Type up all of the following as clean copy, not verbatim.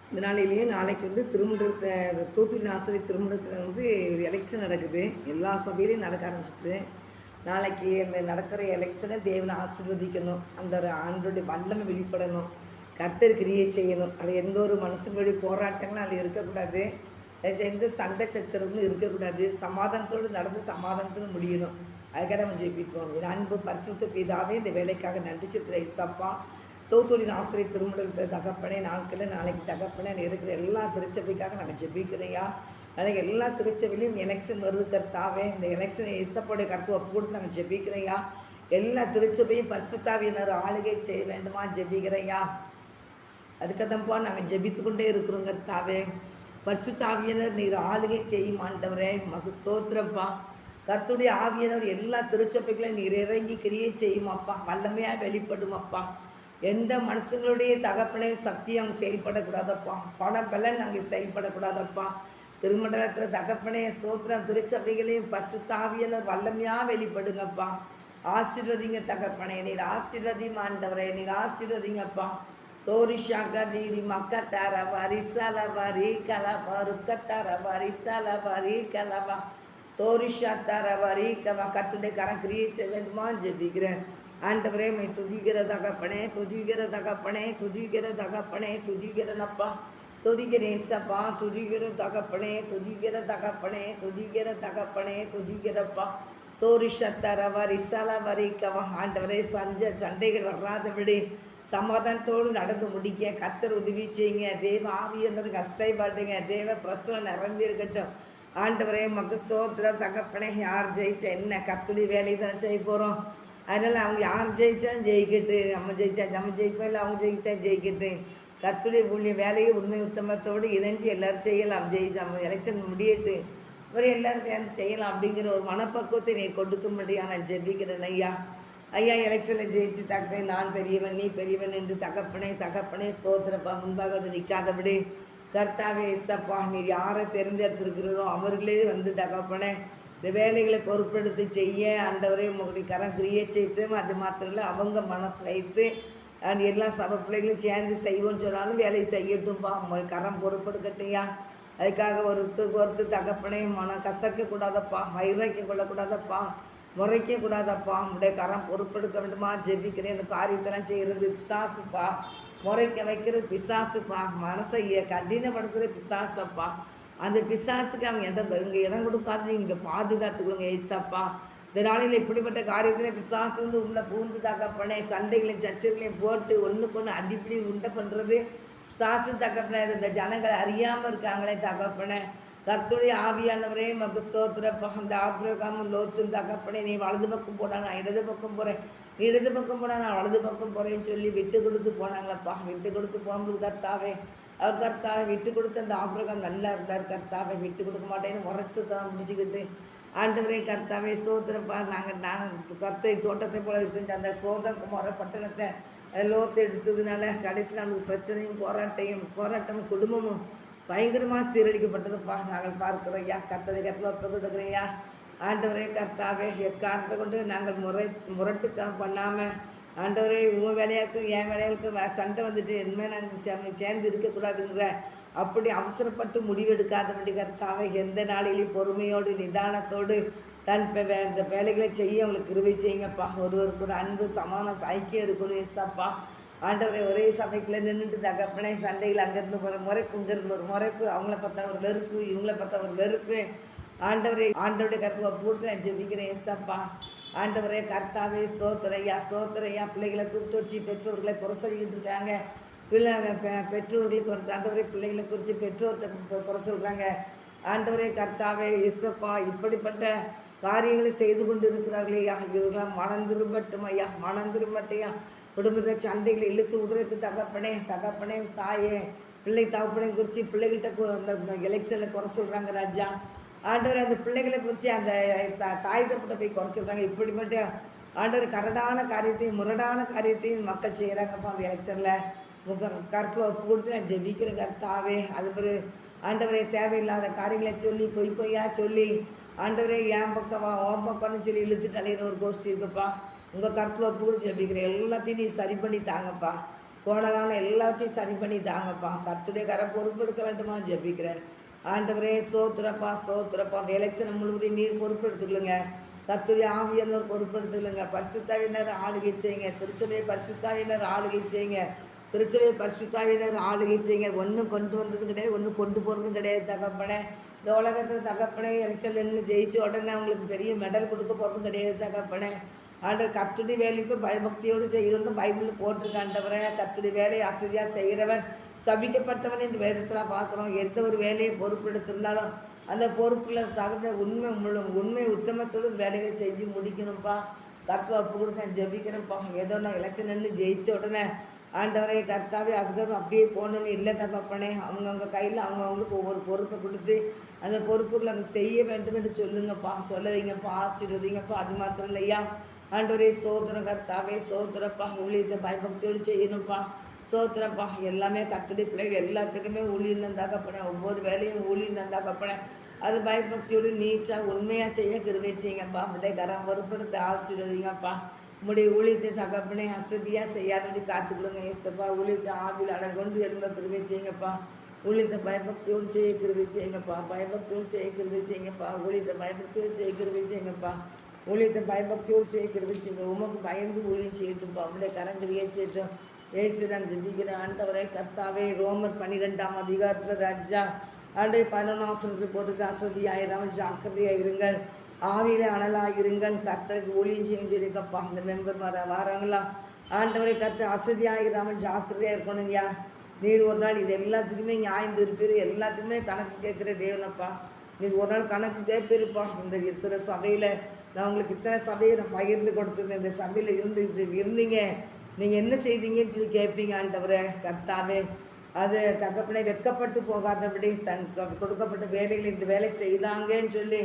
இந்த நாளையிலேயே நாளைக்கு திருமண்டலத்தை தூத்துக்குடி ஆசிரியர் திருமண்டலத்தில் எலெக்ஷன் நடக்குது. எல்லா சபையிலையும் நடக்க ஆரம்பிச்சிட்டு நாளைக்கு அந்த நடக்கிற எலெக்ஷனை தேவனை ஆசீர்வதிக்கணும். அந்த ஒரு ஆண்டோடைய வல்லமை வெளிப்படணும். கர்த்தர் கிரியை செய்யணும். அது எந்த ஒரு மனுஷனுடைய போராட்டங்களும் அதில் இருக்கக்கூடாது. எந்த சண்டை சச்சரவுகளும் இருக்கக்கூடாது. சமாதானத்தோடு நடந்து சமாதானத்தோடு முடியணும். அதுக்காக நம்ம ஜெபிப்போம். அன்பு பரிசுத்த பிதாவே, இந்த வேலைக்காக நன்றி சித்திர இசப்பா. தூத்துக்குடி ஆசிரியர் திருமணத்தை தகப்பனே, நாட்களில் நாளைக்கு தகப்பனே இருக்கிற எல்லா திருச்சபைக்காக நாங்கள் ஜெபிக்கிறையா. நாளைக்கு எல்லா திருச்சபையிலையும் எலெக்ஷன் வருது கர்த்தாவே. இந்த எலெக்ஷனை இசப்போடைய கருத்து ஒப்பு கொடுத்து நாங்கள் ஜெபிக்கிறையா. எல்லா திருச்சபையும் பரிசுத்தாவியினர் ஆளுகை செய்ய வேண்டுமா ஜெபிக்கிறையா. அதுக்கதம்பா நாங்கள் ஜெபித்து கொண்டே இருக்கிறோம் கர்த்தாவே. பரிசுத்தாவியினர் நீர் ஆளுகை செய்யும் ஆண்டவரே, மகு ஸ்தோத்திரப்பா. கர்த்தருடைய ஆவியனர் எல்லா திருச்சபைகளையும் நீர் இறங்கி கிரியை செய்யும் அப்பா. வல்லமையாக வெளிப்படும் அப்பா. எந்த மனுஷங்களுடைய தகப்பனே சக்தியும் அங்கே செயல்படக்கூடாதப்பா. பணம் பலன் அங்கே செயல்படக்கூடாதப்பா. திருமண்டலத்தில் தகப்பனே ஸ்தோத்திரம். திருச்சபைகளையும் பரிசுத்தாவியனர் வல்லமையாக வெளிப்படுங்கப்பா. ஆசீர்வதிங்க தகப்பனே. நீர் ஆசீர்வதியும் ஆண்டவரே, நீர் ஆசீர்வதிங்கப்பா. தோரிஷாக நீரி மக்கத்தார வரிசல வரி கலவா ருக்கத்தார வரிசல வரி கலவா தோரிஷாத்தார வரி கவா. கத்துடைய கரம் கிரியை செய்ய வேண்டுமா ஜெபிக்கிறேன் ஆண்டவரே. மை துதிக்கிற தகப்பனே, துதிக்கிற தகப்பனே, துதிக்கிற தகப்பனே, துதிக்கிறனப்பா. துதிக்கிறேன் சப்பா. துதிக்கிற தகப்பனே, துதிக்கிற தகப்பனே, துதிக்கிற தகப்பனே, துதிக்கிறப்பா. தோரிஷத்தார வரிசல வரி கவா. ஆண்டவரே சண்டைகள் வராதபடி சமாதானத்தோடு நடந்து முடிக்க கர்த்தர் உதவி செய்யுங்க. தேவ ஆவியனருக்கு அசைப்பாடுங்க. தேவ பிரசனம் நிரம்பி இருக்கட்டும் ஆண்டவரே. மக்கு ஸ்தோத்திரம் தகப்பனே. யார் ஜெயிச்சா என்ன, கர்த்தருடைய வேலையை தானே செய்ய போகிறோம். அதனால் அவங்க யார் ஜெயிச்சாலும் ஜெயிக்கட்டு. நம்ம ஜெயிப்போம், இல்லை அவங்க ஜெயிச்சா ஜெயிக்கட்டு. கர்த்தருடைய ஊழிய வேலையை உண்மை உத்தமத்தோடு இணைஞ்சு எல்லோரும் செய்யலாம். நம்ம எலெக்ஷன் முடியட்டு அப்புறம் எல்லோரும் சேர்ந்து செய்யலாம் அப்படிங்கிற ஒரு மனப்பக்குவத்தை நீ கொடுக்கும்படியாக நான் ஜெபிக்கிறேன் ஐயா. ஐயா, எலெக்ஷனில் ஜெயிச்சு தகப்பனே, நான் பெரியவன் நீ பெரியவன் என்று தகப்பனே தகப்பனே ஸ்தோத்திரப்பா. முன்பாக அது நிற்காதபடி கர்த்தாவே இசப்பா, நீர் யாரை தேர்ந்தெடுத்திருக்கிறதோ அவர்களே தகப்பனே இந்த வேலைகளை பொறுப்பெடுத்து செய்ய ஆண்டவரே உங்களுடைய கரம் கிரியை செய்து. அது மாத்திரம் இல்லை, அவங்க மனசு வைத்து எல்லா சபை பிள்ளைகளும் சேர்ந்து செய்வோன்னு சொன்னாலும் வேலையை செய்யட்டும்பா. கரம் பொறுப்பெடுக்கட்டையா. அதுக்காக ஒருத்தருக்கு தகப்பனே மனம் கசக்கக்கூடாதப்பா, வைராக்கிய கொள்ளக்கூடாதப்பா, முறைக்கக்கூடாதப்பா. உடைய கரம் பொறுப்பெடுக்க வேண்டுமா ஜெபிக்கிறேன். இந்த காரியத்தெல்லாம் செய்கிறது பிசாசுப்பா. முறைக்க வைக்கிறது பிசாசுப்பா. மனசை கடினப்படுத்துகிற பிசாசப்பா. அந்த பிசாசுக்கு அவங்க இங்கே இடம் கொடுக்காது நீங்கள் பாதுகாத்துக்கொள்ளுங்க ஏசப்பா. இந்த நாளில் இப்படிப்பட்ட காரியத்தில் பிசாசு உள்ள பூந்து தகப்பனே சண்டைகளையும் சச்சரவுகளையும் போட்டு ஒன்றுக்கு ஒன்று அடிப்படி உண்டை பண்ணுறது பிசாசு தகப்பனே. இந்த ஜனங்களை அறியாமல் இருக்காங்களே தகப்பனே. கர்த்தருடைய ஆவியானவரே மக்கு ஸ்தோத்திரப்பா. அந்த ஆபிரகாமும் லோத்தும் தகப்பனே, நீ வலது பக்கம் போனா நான் இடது பக்கம் போகிறேன், நீ இடது பக்கம் போனால் நான் வலது பக்கம் போகிறேன்னு சொல்லி விட்டு கொடுத்து போனாங்களப்பா. விட்டு கொடுத்து போகும்போது கர்த்தாவே, அவர் கர்த்தாவை விட்டு கொடுத்து அந்த ஆபிரகாம் நல்லா இருந்தார். கர்த்தாவை விட்டு கொடுக்க மாட்டேன்னு முறைச்சு தான் முடிச்சுக்கிட்டு ஆண்டவரே கர்த்தாவே ஸ்தோத்திரப்பா. நாங்கள் கர்த்தை தோட்டத்தை போல இருக்கின்ற அந்த சோதகுமார பட்டணத்தை லோத்து எடுத்ததுனால கடைசி நாளுக்கு பிரச்சனையும் போராட்டமும் குடும்பமும் பயங்கரமாக சீரழிக்கப்பட்டதுப்பா. நாங்கள் பார்க்குறோம் ஐயா. கர்த்தரை கருத்தில் ஒப்பு கொடுக்குறையா. ஆண்டவரே கர்த்தாவே, எக்காரணத்தை கொண்டு நாங்கள் முரட்டுத்தனம் பண்ணாமல் ஆண்டவரே உங்கள் வேலையாருக்கு என் வேலையாளுக்கு சண்டை இனிமேல் நாங்கள் சேர்ந்து இருக்கக்கூடாதுங்கிற அப்படி அவசரப்பட்டு முடிவெடுக்காதபடி கர்த்தாவே எந்த நாளிலையும் பொறுமையோடு நிதானத்தோடு இந்த வேலைகளை செய்ய அவங்களுக்கு கிருபை செய்யுங்கப்பா. ஒருவருக்கு ஒரு அன்பு சமான ஐக்கியம் இருக்கணும் ஏசப்பா. ஆண்டவரை ஒரே சபைக்குள்ளே நின்றுட்டு தகப்பனே சண்டையில் அங்கேருந்து ஒரு முறைப்பு, இங்கேருந்து ஒரு முறைப்பு, அவங்கள பார்த்தா ஒரு வெறுப்பு, இவங்கள பார்த்தா ஒரு வெறுப்பு. ஆண்டவருடைய கருத்துக்கு பூர்த்தி நான் ஜெபிக்கிறேன் ஏசப்பா. ஆண்டவரே கர்த்தாவே சோத்திரையா சோத்திரையா. பிள்ளைகளை கூப்பிட்டு வச்சு பெற்றோர்களை குறை சொல்லிக்கிட்டு இருக்காங்க. பெற்றோர்களுக்கு ஒரு ஆண்டவரே பிள்ளைகளை குறித்து பெற்றோர்கிட்ட குறை சொல்கிறாங்க. ஆண்டவரே கர்த்தாவே இசப்பா, இப்படிப்பட்ட காரியங்களை செய்து கொண்டு இருக்கிறார்களே ஐயா. இவர்களாம் மனம் திரும்பட்டும் ஐயா, மனம் திரும்பட்டையா. குடும்பத்தில் சண்டைகளை இழுத்து விடுறதுக்கு தகப்பனே தாயே பிள்ளை தகப்பனை குறித்து பிள்ளைகள்கிட்ட அந்த எலெக்ஷனில் குறை சொல்கிறாங்க ராஜா. ஆண்டவர் அந்த பிள்ளைகளை குறித்து அந்த தாய் தப்பிட்ட போய் குறை சொல்கிறாங்க. இப்படிப்பட்ட ஆண்டவர் கரடான காரியத்தையும் முரடான காரியத்தையும் மக்கள் செய்கிறாங்கப்பா. அந்த எலெக்ஷனில் கருத்தில் ஒப்பு கொடுத்து நான் ஜெபிக்கிறேன் கர்த்தாவே. அது பிறகு ஆண்டவரே தேவையில்லாத காரியங்களை சொல்லி பொய்யா சொல்லி ஆண்டவரே என் பக்கமா ஓம் பக்கம்னு சொல்லி இழுத்துட்டு அலையிற ஒரு கோஷ்டி இருக்குப்பா. உங்கள் கருத்தில் ஒப்பு கொடுத்து ஜெபிக்கிறேன். எல்லாத்தையும் நீ சரி பண்ணி தாங்கப்பா. கோணலான எல்லாவற்றையும் சரி பண்ணி தாங்கப்பா. கர்த்தருடைய கரம் பொறுப்பெடுக்க வேண்டுமா ஜெபிக்கிறேன். ஆண்டவரே சோத்திரப்பா சோத்திரப்பா. அந்த எலெக்ஷன் முழுவதையும் நீர் பொறுப்பெடுத்துக்கலுங்க. கர்த்தருடைய ஆவியானவர் பொறுப்பெடுத்துக்கலுங்க. பரிசுத்தாவியினர் ஆளுகை செய்யுங்க. திருச்சபையை பரிசுத்தாவியினர் ஆளுகை செய்யுங்க. திருச்சபை பரிசுத்தாவியினர் ஆளுகை செய்யுங்க. ஒன்றும் கொண்டு வந்ததும் கிடையாது, ஒன்றும் கொண்டு போகிறதும் கிடையாது தகப்பனே. இந்த உலகத்தில் தகப்பனே எலெக்ஷன் நின்று ஜெயிச்சு உடனே அவங்களுக்கு பெரிய மெடல் கொடுக்க போகிறதும் கிடையாது தகப்பனே. ஆண்டவர் கர்த்தருடைய வேலைக்கு பயபக்தியோடு செய்யணும்னு பைபிளில் போட்டிருக்க. ஆண்டவரே கர்த்தருடைய வேலையை அசதியாக செய்கிறவன் சபிக்கப்பட்டவன் என்று வேதத்தில் பார்க்குறோம். எந்த ஒரு வேலையை பொறுப்பெடுத்திருந்தாலும் அந்த பொறுப்பில் தகப்பன உண்மை உத்தமத்தோடு வேலையை செஞ்சு முடிக்கணும்ப்பா. கர்த்தரை ஒப்பு கொடுக்க ஜெபிக்கிறேன்ப்பா. ஏதோ நான் எலெக்ஷன் நின்று ஜெயிச்ச உடனே ஆண்டவரை கர்த்தாவே அதுக்கப்புறம் அப்படியே போகணுன்னு இல்லை தகப்பனே. அவங்கவுங்க கையில் அவங்கவுங்களுக்கு ஒவ்வொரு பொறுப்பை கொடுத்து அந்த பொறுப்புகளை அங்கே செய்ய வேண்டும் என்று சொல்லுங்கப்பா. சொல்ல வைங்கப்பா, ஆசீர்வதிங்கப்பா. அது மாத்திரம் இல்லையா ஆண்டவரே சோத்திரம் கர்த்தாவே சோத்திரப்பா. ஊழியத்தை பயபக்தியோடு செய்யணும்ப்பா. சோத்திரப்பா. எல்லாமே கர்த்தருடைய பிள்ளைகள் எல்லாத்துக்குமே ஊழியம் தான் தகப்பனே. ஒவ்வொரு வேலையும் ஊழியம் தான் தகப்பனே. அது பயபக்தியோடு நீட்டாக உண்மையாக செய்ய கிருபை செய்யுங்கப்பா. உடைய கரம் பொறுப்படுத்த ஆசீர்வதிங்கப்பா. உங்களுடைய ஊழியத்தை தகப்பனே அசதியாக செய்யாதது காத்துக்கொள்ளுங்க ஏசப்பா. ஊழியத்தை ஆவியில் அடல் கொண்டு எழுந்த கிருபை செய்யுங்கப்பா. ஊழியத்தை பயபக்தியோடு செய்ய கிருபை செய்யுங்கப்பா. பயபக்தியோடு செய்ய கிருபை செய்யுங்கப்பா. ஊழியத்தை பயபக்தியோடு செய்ய கிருபை செய்யுங்கப்பா. ஊழியத்தை பயபக்தியோடு செய்ய கிருபை செய்யுங்க. உமக்கு பயந்து ஊழியம் செய்யட்டும்ப்பா. உங்களுடைய கரங்கிரியை செய்யட்டும். ஏசுடன் ஜெபிக்கிற ஆண்டவரை கர்த்தாவே. ரோமர் 12ஆம் அதிகாரத்தில் ராஜா ஆண்டை 11 போட்டுட்டு அசதியாயிராமல் ஜாக்கிரதையாக இருங்கள். ஆவியில அனலாகிருங்கள். கர்த்தருக்கு ஊழியம் செய்யும் சொல்லிக்கப்பா. இந்த மெம்பர் வாராங்களா ஆண்டவரை கர்த்தர் அசதியாகிராமல் ஜாக்கிரதையாக இருக்கணுங்கய்யா. நீர் ஒரு நாள் இது எல்லாத்துக்குமே நியாயம் இருப்பீர். எல்லாத்துக்குமே கணக்கு கேட்குற தேவனப்பா. நீர் ஒரு நாள் கணக்கு கேட்பீருப்பா. இந்த இத்தனை சபையில் நான் உங்களுக்கு இத்தனை சபையை நான் பகிர்ந்து கொடுத்துருந்தேன். இந்த சபையில் இருந்தீங்க, நீங்கள் என்ன செய்தீங்கன்னு சொல்லி கேட்பீங்க ஆண்டவரை கர்த்தாவே. அது தகப்பனை வெட்கப்பட்டு போகாதபடி தன் கொடுக்கப்பட்ட வேலைகள் இந்த வேலை செய்தாங்கன்னு சொல்லி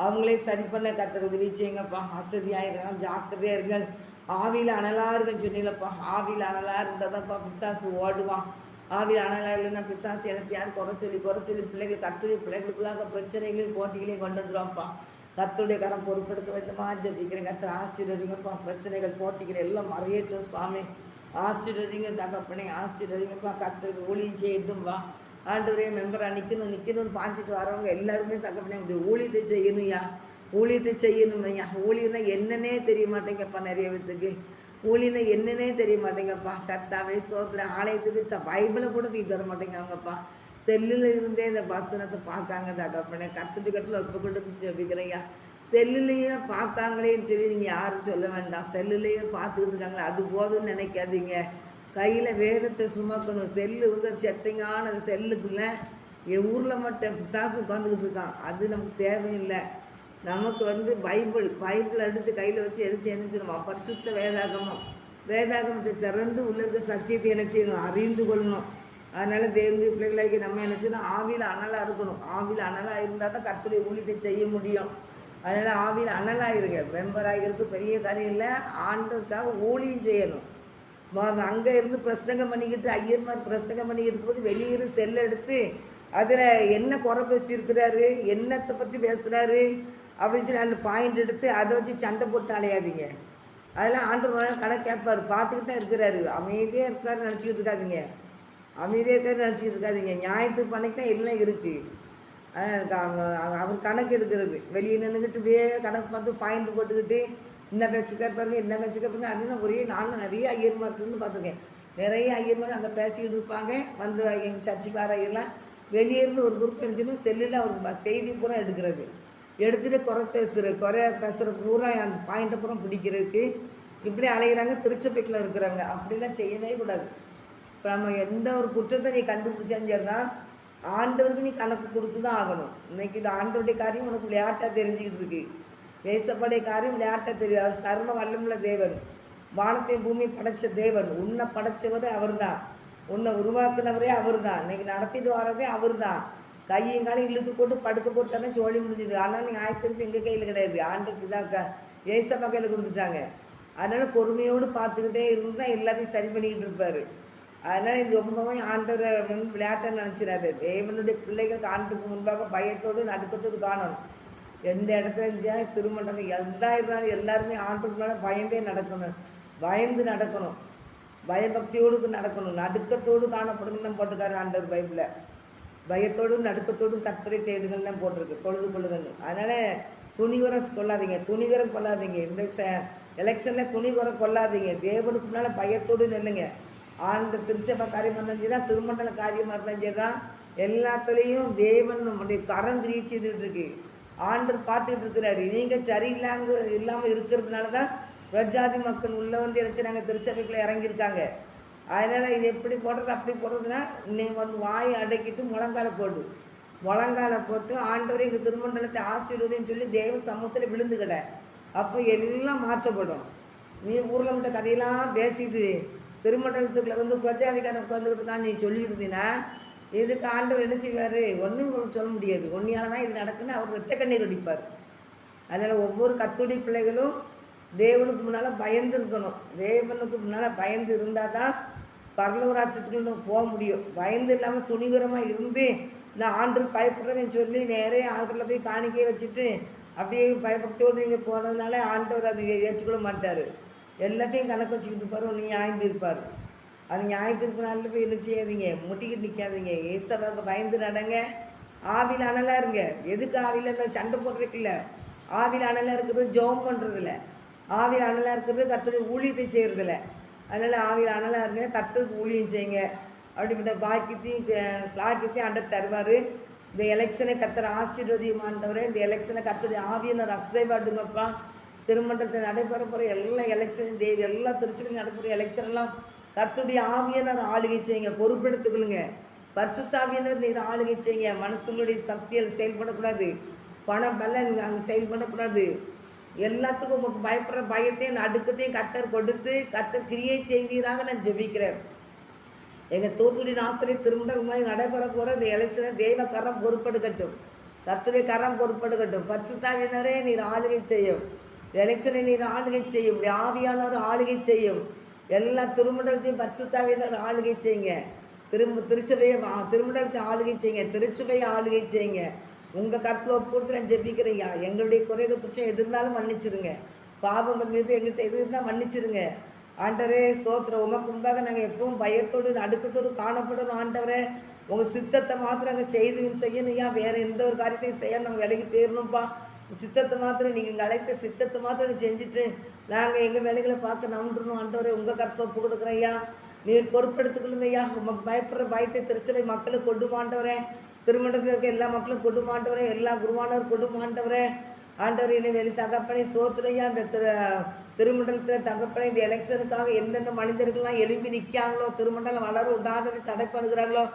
அவங்களே சரி பண்ண கர்த்தர் உதவி செய்யுங்கப்பா. அசதியாயிருங்க, ஜாக்கிரதையாக இருங்கள். ஆவியில் அனலாருங்கன்னு சொன்னீங்களப்பா. ஆவியில் அனலாக இருந்தால் தான்ப்பா பிசாசு ஓடுவான். ஆவியில் அனலாக இல்லைன்னா பிசாசு எனக்கு யார் குறை சொல்லி பிள்ளைகள் கர்த்தருடைய பிள்ளைகளுக்குள்ளாக பிரச்சனைகளையும் போட்டிகளையும் கொண்டு வந்துடுவான்ப்பா. கர்த்தருடைய கரம் பொறுப்பெடுக்க வேண்டுமா ஜெபிக்கிறேன். கர்த்தர் ஆசீர்வதிங்கப்பா. பிரச்சனைகள் போட்டிகள் எல்லாம் மறையட்டும் சுவாமி. ஆசீர்வதிங்க தகப்பனே, ஆசீர்வதிங்கப்பா. கர்த்தருக்கு ஊழியம் செய்யட்டும்பா. ஆண்டவரே மெம்பராக நிற்கணும்னு பாஞ்சிட்டு வரவங்க எல்லாருமே தகப்பனே இந்த ஊழியத்தை செய்யணும்யா. ஊழியத்தை செய்யணும் ஐயா. ஊழியர்னா என்னன்னே தெரிய மாட்டேங்கப்பா. நிறைய பேத்துக்கு ஊழியனை என்னன்னே தெரிய மாட்டேங்கப்பா. கர்த்தாவே சோத்திர ஆலயத்துக்கு பைபிளை கூட தூக்கி தர மாட்டேங்கப்பா. செல்லில் இருந்தே இந்த வசனத்தை பார்க்காங்க தகப்பனே. கத்துட்டு கட்டில் ஒப்பு கொடுத்து ஜெபிக்கிறையா. செல்லுலேயே பார்க்காங்களேன்னு சொல்லி நீங்கள் யாரும் சொல்ல வேண்டாம். செல்லுலேயே பார்த்துக்கிட்டு இருக்காங்களே அது போதும்னு நினைக்காதீங்க. கையில் வேதத்தை சுமக்கணும். செல்லு செத்தைங்கான செல்லுக்குள்ளே என் ஊரில் மட்டும் பிசாசு உட்காந்துக்கிட்டு இருக்கான். அது நமக்கு தேவையில்லை. நமக்கு பைபிள் எடுத்து கையில் வச்சு எடுத்து என்ன செய்யணும்? பரிசுத்த வேதாகமத்தை திறந்து உள்ள இருக்க சத்தியத்தை என்ன செய்யணும்? அறிந்து கொள்ளணும். அதனால் தேவனுடைய பிள்ளைகளாக்கி நம்ம என்ன செய்யணும்? ஆவியில் அனலாக இருக்கணும். ஆவியில் அனலாக இருந்தால் தான் கர்த்தருடைய ஊழியத்தை செய்ய முடியும். அதனால் ஆவியில் அனலாக இருங்க. மெம்பராகிறதுக்கு பெரிய காரியம் இல்லை. ஆண்டுக்காக ஊழியம் செய்யணும். அங்கே இருந்து பிரசங்கம் பண்ணிக்கிட்டு ஐயர்மார் பிரசங்கம் பண்ணிக்கிட்டு போது வெளியே செல் எடுத்து அதில் என்ன குறை பேசியிருக்கிறாரு, என்னத்தை பற்றி பேசுகிறாரு அப்படின்னு சொல்லி அதில் பாயிண்ட் எடுத்து அதை வச்சு சண்டை போட்டு அலையாதீங்க. அதெல்லாம் ஆண்டவர் கணக்கு கேட்பார். பார்த்துக்கிட்டு தான் இருக்கிறாரு. அமைதியாக இருக்காருன்னு நினச்சிக்கிட்டு இருக்காதிங்க. நியாயத்துக்கு பண்ணிக்கிட்டா எல்லாம் இருக்குது. அவர் கணக்கு எடுக்கிறது வெளியே நின்றுக்கிட்டு இப்படியே கணக்கு பார்த்து பாயிண்ட் போட்டுக்கிட்டு என்ன பேசிக்கார் பாருங்க, என்ன பேசிக்க பாருங்க. அதுதான் நானும் நிறைய ஐயர்மார்லேருந்து பார்த்துருக்கேன். நிறைய ஐயர்மார் அங்கே பேசிக்கிட்டு இருப்பாங்க. எங்கள் சர்ச்சுக்கு வர ஐயர்லாம் வெளியே இருந்து ஒரு குரூப் நினச்சுன்னு செல்லில் ஒரு செய்தி பூரா எடுத்துகிட்டு குறை பேசுகிற பூரா அந்த பாயிண்ட்டை பூரா பிடிக்கிறதுக்கு இப்படி அலைகிறாங்க. திருச்சபைக்கில் இருக்கிறாங்க. அப்படிலாம் செய்யவே கூடாது. இப்போ நம்ம எந்த ஒரு குற்றத்தை நீ கண்டுபிடிச்சான்னு சொன்னால் ஆண்டவருக்கு நீ கணக்கு கொடுத்து தான் ஆகணும். இன்றைக்கி இந்த ஆண்டவருடைய காரியம் உனக்கு விளையாட்டாக தெரிஞ்சுக்கிட்டு இருக்கு. தேசப்படைய காரியம் விளையாட்டாக தெரியும். அவர் சர்வ வல்லமுள்ள தேவன், வானத்தை பூமி படைத்த தேவன். உன்னை படைத்தவர் அவர் தான், உன்னை உருவாக்குனவரே அவர் தான், இன்றைக்கி நடத்திட்டு வரதே அவர் தான். கையும் காலையும் இழுத்து போட்டு படுக்க போட்டானே சோழி முடிஞ்சுது. ஆனால் நீங்கள் ஆயத்திற்கு எங்கள் கையில் கிடையாது. ஆண்டுக்கு தான் ஏசப்பா கையில் கொடுத்துட்டாங்க. அதனால் பொறுமையோடு பார்த்துக்கிட்டே இருந்தால் எல்லாத்தையும் சரி பண்ணிக்கிட்டு இருப்பார். அதனால் இது ரொம்பவும் ஆண்டவரை விளையாட்டை நினச்சிடாது. தேவனுடைய பிள்ளைகள் ஆண்டுக்கு முன்பாக பயத்தோடு நடுக்கத்தோடு காணணும். எந்த இடத்துல இருந்தால் திருமணம் எதாக இருந்தாலும் எல்லாருமே ஆண்டுக்கு மேலே பயந்து நடக்கணும். பயபக்தியோடு நடக்கணும், நடுக்கத்தோடு காணப்படுங்கன்னு போட்டிருக்காரு ஆண்டவர் பைபிளில். பயத்தோடும் நடுக்கத்தோடும் கர்த்தரை தேடுங்கள் தான் போட்டிருக்கு, தொழுது கொள்ளுங்கன்னு. அதனால் துணிகரம் கொள்ளாதீங்க, துணிகரம் கொள்ளாதீங்க. இந்த எலெக்ஷனில் துணிகரம் கொள்ளாதீங்க. தேவனுக்கு முன்னால் பயத்தோடு நில்லுங்க. ஆண்டு திருச்சபை காரியமாக இருந்தாலும் சரி தான், திருமண்டல காரியமாக இருந்தாலும் சரி தான், எல்லாத்துலேயும் தேவன் நம்முடைய கரம் கிரியை செய்துகிட்டு இருக்கு. ஆண்டவர் பார்த்துக்கிட்டு இருக்கிறாரு. நீங்கள் இல்லாமல் இருக்கிறதுனால தான் பிரஜாதி மக்கள் உள்ளே வந்து இறைச்சி நாங்கள் திருச்சபைக்குள்ளே இறங்கியிருக்காங்க. அதனால் இது எப்படி போடுறது அப்படி போடுறதுன்னா, நீங்கள் வந்து வாயை அடக்கிட்டு முழங்கால போட்டு ஆண்டவரை எங்கள் திருமண்டலத்தை ஆசீர்வதின்னு சொல்லி தேவ சமூகத்தில் விழுந்துக்கிட. அப்போ எல்லாம் மாற்றப்படும். நீ ஊரில் விட்ட கதையெல்லாம் பேசிட்டு திருமண்டலத்துக்குள்ள வந்து பிரஜாதிகாரம் உட்காந்துக்கிட்டு இருக்கான்னு நீ சொல்லிட்டு இருந்தீங்கன்னா, இதுக்கு ஆண்டவர் என்ன செய்வார்? ஒன்றும் சொல்ல முடியாது. ஒன்றியால் தான் இது நடக்குன்னு அவர் ரத்த கண்ணீர் அடிப்பார். அதனால் ஒவ்வொரு கர்த்தருடைய பிள்ளைகளும் தேவனுக்கு முன்னால் பயந்து இருக்கணும். தேவனுக்கு முன்னால் பயந்து இருந்தால் தான் பரலோகராட்சியத்துக்குள்ள போக முடியும். பயந்து இல்லாமல் துணிகரமாக இருந்து நான் ஆண்டருக்கு பயப்படுறேன்னு சொல்லி நிறைய ஆள்களில் போய் காணிக்கையை வச்சுட்டு அப்படியே பயபக்தியோடு நீங்கள் போனதுனால ஆண்டவர் அதை ஏற்றுக்கொள்ள மாட்டார். எல்லாத்தையும் கணக்கு வச்சுக்கிட்டு இருப்பார், ஒன்று நியாயந்து இருப்பார். அது நியாயத்திருப்பினால போய் என்ன செய்யாதீங்க, முட்டிக்கிட்டு நிற்காதீங்க. ஏசவாக்கு பயந்து நடங்க. ஆவியில் அனலாக இருங்க. எதுக்கு ஆவியில் சண்டை போடுறதுக்குல்ல, ஆவியில் அனலாக இருக்கிறது ஜெபம் பண்ணுறதில்ல, ஆவியில் அனலாக இருக்கிறது கர்த்தருடைய ஊழியத்தை செய்கிறதில்ல. அதனால் ஆவியில் அனலாக இருங்க, கர்த்தருக்கு ஊழியம் செய்யுங்க. அப்படிப்பட்ட பாக்கியத்தையும் ஸ்லாக்கியத்தையும் ஆண்டவர் தருவார். இந்த எலெக்ஷனை கர்த்தர் ஆசீர்வதிமாண்டவரே, இந்த எலெக்ஷனை கர்த்தருடைய ஆவியை அசைவாடுங்கப்பா. திருமண்டலத்தில் நடைபெற போகிற எல்லா எலெக்ஷனும் எல்லா திருச்சிலையும் நடக்கிற எலெக்ஷன் எல்லாம் கர்த்தருடைய ஆவியினர் ஆளுகை செய்யுங்க. பொறுப்பெடுத்துக்கொள்ளுங்க. பரிசுத்தாவியினர் நீர் ஆளுகை செய்யுங்க. மனுஷங்களுடைய சக்தியில் செயல்படக்கூடாது, பணம் பலன் அங்கே செயல்படக்கூடாது. எல்லாத்துக்கும் உங்களுக்கு பயப்படுற பயத்தையும் நடுக்கத்தையும் கர்த்தர் கொடுத்து கர்த்தர் கிரியை செய்வீராக நான் ஜெபிக்கிறேன். எங்கள் தூத்துக்குடி ஆசிரியர் திருமணம் மாதிரி நடைபெற போகிற இந்த எலெக்ஷனை தெய்வ கரம் பொறுப்பெடுக்கட்டும், கர்த்தருடைய கரம் பொறுப்பெடுக்கட்டும். பரிசுத்தாவியினரே நீர் ஆளுகை செய்யும். எலெக்ஷனை நீர் ஆளுகை செய்யும். ஆவியானவர் ஆளுகை செய்யும். எல்லா திருமண்டலத்தையும் பரிசுத்தாவியினர் ஆளுகை செய்யுங்க. திருச்சபையை திருமண்டலத்தை ஆளுகை செய்யுங்க. திருச்சபையை ஆளுகை செய்யுங்க. உங்கள் கருத்தில் ஒப்புடுத்து நான் ஜெபிக்கிறேயா. எங்களுடைய குறைகள் குற்றம் எது இருந்தாலும் மன்னிச்சிருங்க. பாவங்கள் மீது எங்கள்கிட்ட எது இருந்தால் மன்னிச்சிருங்க. ஆண்டவரே ஸ்தோத்திரம். உமக்கு முன்பாக நாங்கள் எப்பவும் பயத்தோடு நடுக்கத்தோடு காணப்படணும். ஆண்டவரே உங்கள் சித்தத்தை மாத்திரம் நாங்கள் செய்யணும்யா. வேறு எந்த ஒரு காரியத்தையும் செய்ய நாங்கள் விலைக்கு போயிடணும்ப்பா. சித்தத்தை மாத்திரம் நீங்கள் அழைத்த சித்தத்தை மாத்திரம் செஞ்சுட்டு நாங்கள் எங்கள் வேலைகளை பார்த்து நம்பணும். ஆண்டவரே உங்கள் கருத்தை ஒப்பு கொடுக்குறேயா. நீர் பொறுப்பெடுத்துக்கொள்ளுங்கய்யா. உமக்கு பயப்படுற பயத்தை திருச்சபை மக்களுக்கு கொண்டு மாண்டவரே, திருமணத்தில் இருக்க எல்லா மக்களும் கொண்டு மாண்டவரே, எல்லா குருவானவர் கொண்டு மாண்டவரே. ஆண்டவர் என்னை வெளி தகப்பனை சோத்துறையா. இந்த திருமண்டலத்தில் தகப்பனை இந்த எலெக்ஷனுக்காக எந்தெந்த மனிதர்கள்லாம் எழுப்பி நிற்காங்களோ, திருமண்டலம் வளர விடாத தடை பண்ணுகிறாங்களோ,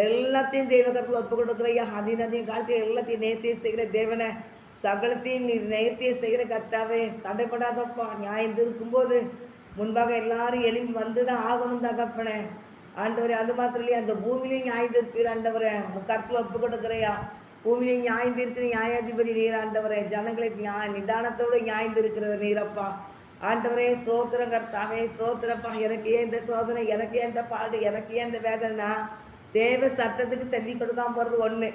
எல்லாத்தையும் தெய்வகத்தில் ஒப்பு கொடுக்குறையா. அதினதையும் காலத்தையும் எல்லாத்தையும் நேர்த்தியை செய்கிற தேவனை, சகலத்தையும் நீர் நேர்த்தியை செய்கிற கர்த்தாவே. தடைப்படாதப்பா. நியாயம் இருக்கும்போது முன்பாக எல்லாரும் எழுப்பி வந்து தான் ஆகணும் தகப்பனே. ஆண்டவரே அது மாத்திரம் இல்லையா, அந்த பூமியிலையும் நியாயம் இருக்கிற ஆண்டவரே கருத்தில் ஒப்பு கொடுக்குறையா. பூமியிலையும் நியாயம் இருக்கிற நியாயாதிபதி நீர் ஆண்டவரே. ஜனங்களை நிதானத்தோடு நியாயம் இருக்கிறவர் நீரப்பா. ஆண்டவரே சோத்திரம் கர்த்தாவே சோத்திரப்பா. எனக்கு ஏன் இந்த சோதனை, எனக்கு ஏன் இந்த பாடு, எனக்கு ஏன் இந்த வேதனை. தேவ சத்தத்துக்கு செவி கொடுக்காம போகிறது ஒன்று,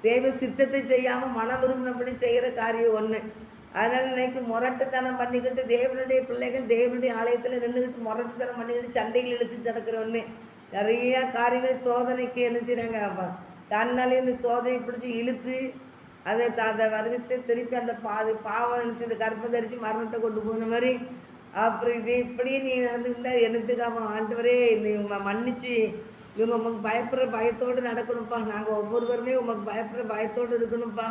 தேவ சித்தத்தை செய்யாமல் மன விரும்பினபடி செய்கிற காரியம் ஒன்று. அதனால் இன்னைக்கு முரட்டுத்தனம் பண்ணிக்கிட்டு தேவனுடைய பிள்ளைகள் தேவனுடைய ஆலயத்தில் நின்றுக்கிட்டு முரட்டுத்தனம் பண்ணிக்கிட்டு சண்டைகள் இழுத்துட்டு நடக்கிற ஒன்று. நிறைய காரியங்கள் சோதனைக்கு என்ன செய்கிறாங்க, தன்னாலே இந்த சோதனை பிடிச்சி இழுத்து அதை வரவித்து திருப்பி அந்த பாவம் நினச்சி இந்த கர்ப்பம் தரித்து மரணத்தை கொண்டு போன மாதிரி. அப்புறம் இது இப்படியே நீ நடந்துக்கிட்டா என்னத்துக்காக ஆண்டவரே இந்த இவங்க மன்னிச்சு இவங்க உமக்கு பயப்படுற பயத்தோடு நடக்கணும்ப்பா. நாங்கள் ஒவ்வொருவருமே உமக்கு பயப்படுற பயத்தோடு இருக்கணும்ப்பா.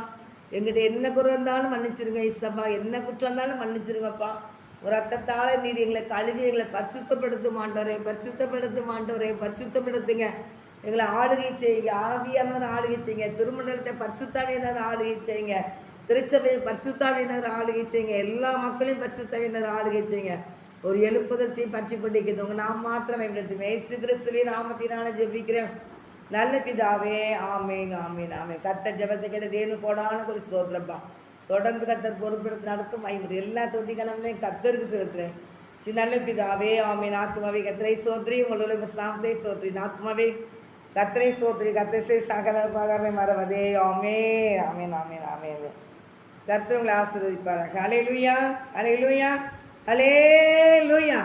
எங்கிட்ட என்ன குறை இருந்தாலும் மன்னிச்சிருங்க இசப்பா, என்ன குற்றம் இருந்தாலும் மன்னிச்சிருங்கப்பா. ஒரு ரத்தத்தால் நீர் எங்களை கழுவி எங்களை பரிசுத்தப்படுத்தும் ஆண்டவரே, பரிசுத்தப்படுத்தும் ஆண்டவரே, பரிசுத்தப்படுத்துங்க. எங்களை ஆளுகை செய்யுங்க. ஆவியானவர் ஆளுகை செய்யுங்க. திருமண்டலத்தை பரிசுத்தாவியினர் ஆளுகை செய்யுங்க. திருச்சபையை பரிசுத்தாவியினர் ஆளுகை செய்யுங்க. எல்லா மக்களையும் பரிசுத்தாவியினர் ஆளுகை செய்யுங்க. ஒரு எழுப்புதத்தையும் பற்றி பண்ணிக்கிட்டு உங்கள் நாம் மாத்திரம் வேண்டட்டும். இயேசு கிறிஸ்துவின் நாமத்தினால ஜெபிக்கிறேன் நல்ல பிதாவே. ஆமேன் ஆமேன் ஆமேன். கர்த்தர் ஜெபத்தை கேட்ட தேவனு கோடான ஒரு ஸ்தோத்திரப்பா. தொடர்ந்து கர்த்தர் பொறுப்பெடுத்து நடத்தும் ஐம்பது எல்லா தொந்திக்கிழமையும் கர்த்தருக்கு செலுத்துறேன். நல்ல பிதாவே ஆமேன். ஆத்மாவே கர்த்தரை சோத்ரி, உங்களோட சாந்தே சோத்ரி. ஆத்மாவே கர்த்தரை சோத்ரி, கர்த்தரை சகல பகமை மறவதே. ஆமேன் ஆமேன் ஆமேன் ஆமேன். கர்த்தர் உங்களை ஆசீர்வதிப்பார். ஹல்லேலூயா ஹல்லேலூயா ஹல்லேலூயா.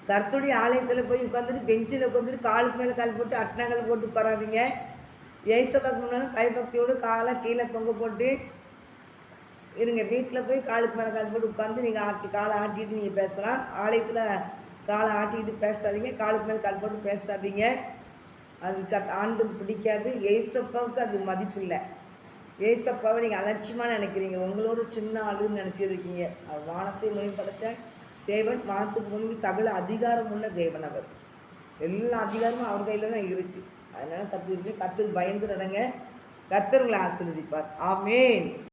கர்த்தருடைய ஆலயத்தில் போய் உட்காந்துட்டு பெஞ்சில் உட்காந்துட்டு காலுக்கு மேலே கால் போட்டு அட்டனங்கள் போட்டு உட்காராதீங்க. ஏசப்பாக்கு முன்னாலும் பயபக்தியோடு காலை கீழே தொங்க போட்டு இருங்க. வீட்டில் போய் காலுக்கு மேலே கால் போட்டு உட்காந்து நீங்கள் காலை ஆட்டிட்டு நீங்கள் பேசலாம். ஆலயத்தில் காலை ஆட்டிக்கிட்டு பேசாதீங்க. காலுக்கு மேலே கால் போட்டு பேசாதீங்க. அது ஆண்டுக்கு பிடிக்காது. ஏசப்பாவுக்கு அது மதிப்பு இல்லை. ஏசப்பாவை நீங்கள் அலட்சியமாக நினைக்கிறீங்க. உங்களோட சின்ன ஆளுன்னு நினச்சிருக்கீங்க. அவர் வானத்தை மேம்படுத்த தேவன், வானத்துக்கு முன்பு சகல அதிகாரம் உள்ள தேவன். அவர் எல்லா அதிகாரமும் அவர் கையில் தான் இருக்குது. அதனால் கற்றுக்கு பயந்து நடங்க. கர்த்தர் உங்களை ஆசீர்வதிப்பார். ஆமென்.